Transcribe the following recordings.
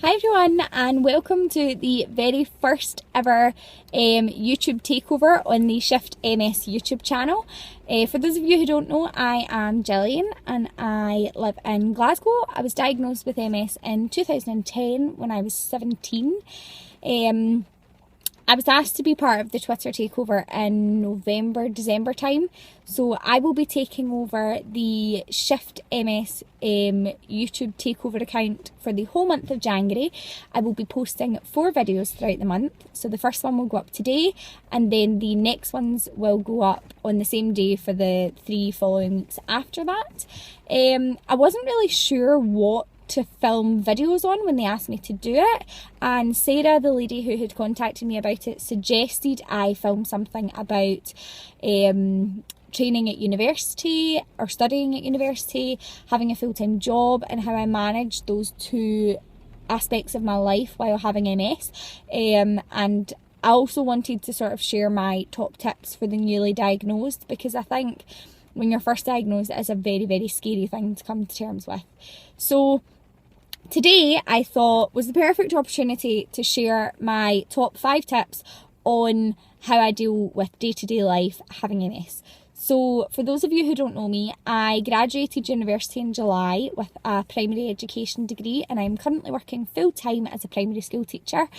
Hi everyone, and welcome to the very first ever YouTube takeover on the Shift.MS YouTube channel. For those of you who don't know, I am Gillian and I live in Glasgow. I was diagnosed with MS in 2010 when I was 17. I was asked to be part of the Twitter takeover in November, December time. So I will be taking over the Shift.MS YouTube takeover account for the whole month of January. I will be posting 4 videos throughout the month. So the first one will go up today, and then the next ones will go up on the same day for the 3 following weeks after that. I wasn't really sure what to film videos on when they asked me to do it, and Sarah, the lady who had contacted me about it, suggested I film something about training at university or studying at university, having a full-time job, and how I managed those 2 aspects of my life while having MS. And I also wanted to sort of share my top tips for the newly diagnosed, because I think when you're first diagnosed it is a very, very scary thing to come to terms with. So today I thought was the perfect opportunity to share my top 5 tips on how I deal with day-to-day life having MS. So for those of you who don't know me, I graduated university in July with a primary education degree, and I'm currently working full-time as a primary school teacher.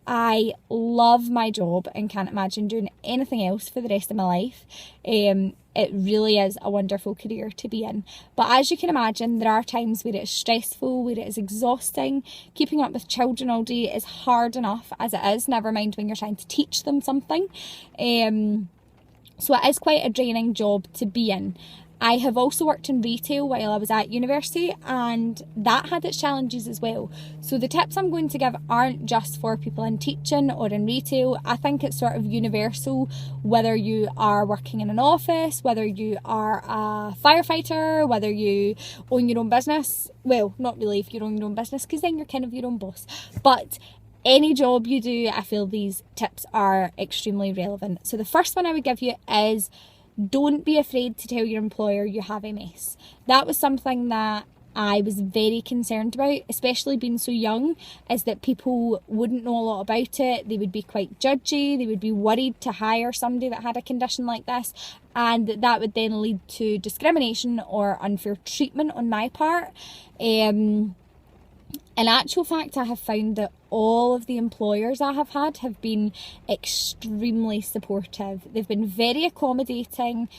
I love my job and can't imagine doing anything else for the rest of my life. It really is a wonderful career to be in. But as you can imagine, there are times where it's stressful, where it is exhausting. Keeping up with children all day is hard enough as it is, never mind when you're trying to teach them something. So it is quite a draining job to be in. I have also worked in retail while I was at university, and that had its challenges as well. So the tips I'm going to give aren't just for people in teaching or in retail. I think it's sort of universal, whether you are working in an office, whether you are a firefighter, whether you own your own business. Well, not really if you own your own business, because then you're kind of your own boss. But any job you do, I feel these tips are extremely relevant. So the first one I would give you is, don't be afraid to tell your employer you have MS. That was something that I was very concerned about, especially being so young, is that people wouldn't know a lot about it. They would be quite judgy. They would be worried to hire somebody that had a condition like this, and that would then lead to discrimination or unfair treatment on my part. In actual fact, I have found that all of the employers I have had have been extremely supportive. They've been very accommodating.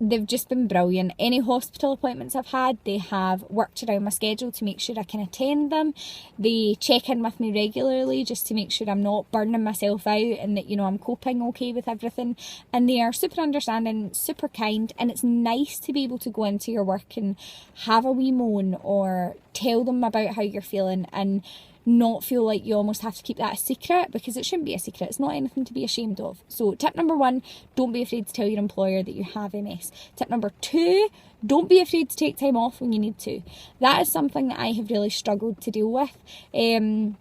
They've just been brilliant. Any hospital appointments I've had, they have worked around my schedule to make sure I can attend them. They check in with me regularly just to make sure I'm not burning myself out and that, I'm coping okay with everything. And they are super understanding, super kind, and it's nice to be able to go into your work and have a wee moan or tell them about how you're feeling and not feel like you almost have to keep that a secret, because it shouldn't be a secret. It's not anything to be ashamed of. So tip number 1, don't be afraid to tell your employer that you have MS. Tip number 2, don't be afraid to take time off when you need to. That is something that I have really struggled to deal with. When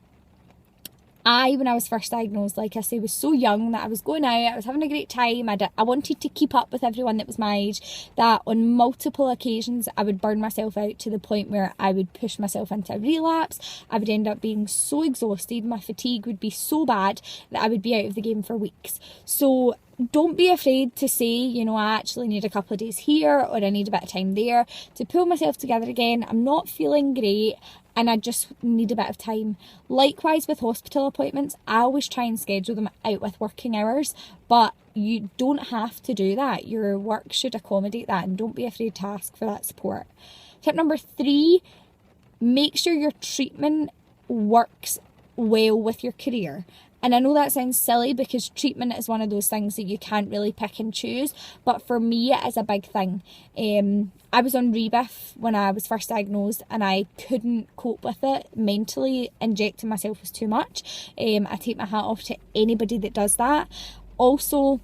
I was first diagnosed, like I say, was so young that I was going out, I was having a great time, I wanted to keep up with everyone that was my age, that on multiple occasions I would burn myself out to the point where I would push myself into a relapse. I would end up being so exhausted, my fatigue would be so bad that I would be out of the game for weeks. So don't be afraid to say, I actually need a couple of days here, or I need a bit of time there to pull myself together again. I'm not feeling great and I just need a bit of time. Likewise with hospital appointments, I always try and schedule them out with working hours, but you don't have to do that. Your work should accommodate that, and don't be afraid to ask for that support. Tip number 3, make sure your treatment works well with your career. And I know that sounds silly, because treatment is one of those things that you can't really pick and choose, but for me it is a big thing. I was on Rebif when I was first diagnosed, and I couldn't cope with it mentally. Injecting myself was too much. I take my hat off to anybody that does that. Also,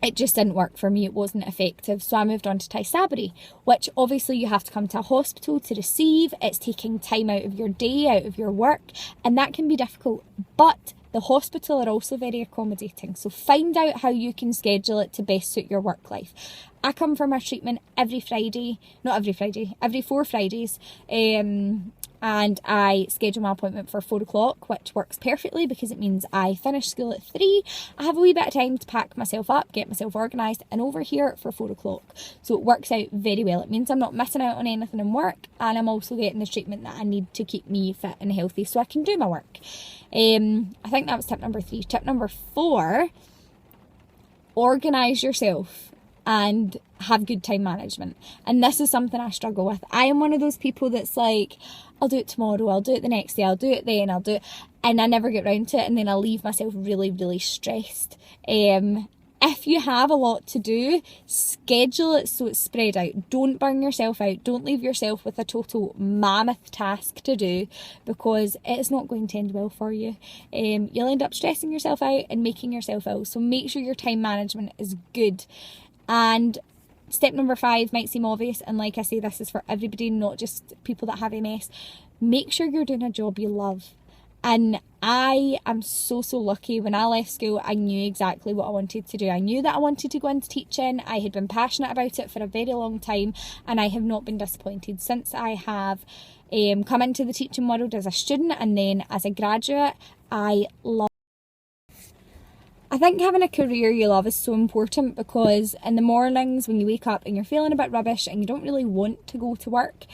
it just didn't work for me. It wasn't effective. So I moved on to Tysabri, which obviously you have to come to a hospital to receive. It's taking time out of your day, out of your work, and that can be difficult. But the hospital are also very accommodating. So find out how you can schedule it to best suit your work life. I come for my treatment every 4 Fridays. And I schedule my appointment for 4 o'clock, which works perfectly because it means I finish school at 3. I have a wee bit of time to pack myself up, get myself organised, and over here for 4 o'clock. So it works out very well. It means I'm not missing out on anything in work, and I'm also getting the treatment that I need to keep me fit and healthy so I can do my work. I think that was tip number 3. Tip number 4, organise yourself and have good time management. And this is something I struggle with. I am one of those people that's like, I'll do it tomorrow, I'll do it the next day, I'll do it then, I'll do it, and I never get round to it, and then I leave myself really, really stressed. If you have a lot to do, schedule it so it's spread out. Don't burn yourself out. Don't leave yourself with a total mammoth task to do, because it's not going to end well for you. You'll end up stressing yourself out and making yourself ill. So make sure your time management is good. And step number 5 might seem obvious, and like I say, this is for everybody, not just people that have MS. Make sure you're doing a job you love. And I am so lucky. When I left school, I knew exactly what I wanted to do. I knew that I wanted to go into teaching. I had been passionate about it for a very long time, and I have not been disappointed since I have come into the teaching world as a student and then as a graduate. I think having a career you love is so important, because in the mornings when you wake up and you're feeling a bit rubbish and you don't really want to go to work,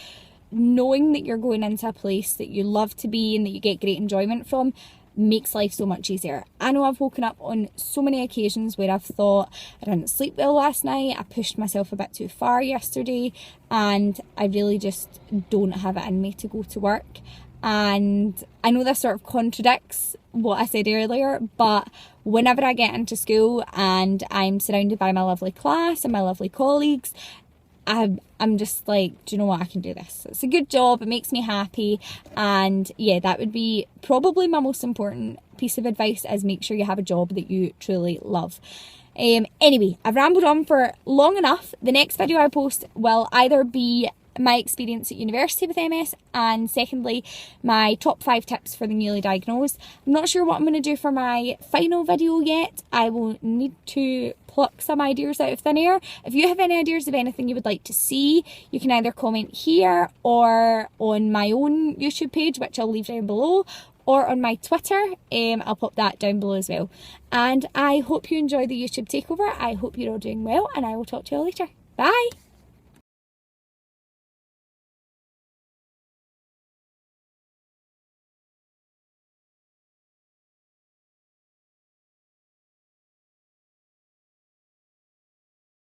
knowing that you're going into a place that you love to be and that you get great enjoyment from makes life so much easier. I know I've woken up on so many occasions where I've thought, I didn't sleep well last night, I pushed myself a bit too far yesterday, and I really just don't have it in me to go to work. And I know this sort of contradicts what I said earlier, but whenever I get into school and I'm surrounded by my lovely class and my lovely colleagues, I'm just like, do you know what, I can do this. It's a good job, it makes me happy. And yeah, that would be probably my most important piece of advice, is make sure you have a job that you truly love. Anyway, I've rambled on for long enough. The next video I post will either be my experience at university with MS, and secondly, my top 5 tips for the newly diagnosed. I'm not sure what I'm going to do for my final video yet. I will need to pluck some ideas out of thin air. If you have any ideas of anything you would like to see, you can either comment here or on my own YouTube page, which I'll leave down below, or on my Twitter. I'll pop that down below as well. And I hope you enjoy the YouTube takeover. I hope you're all doing well, and I will talk to you all later. Bye!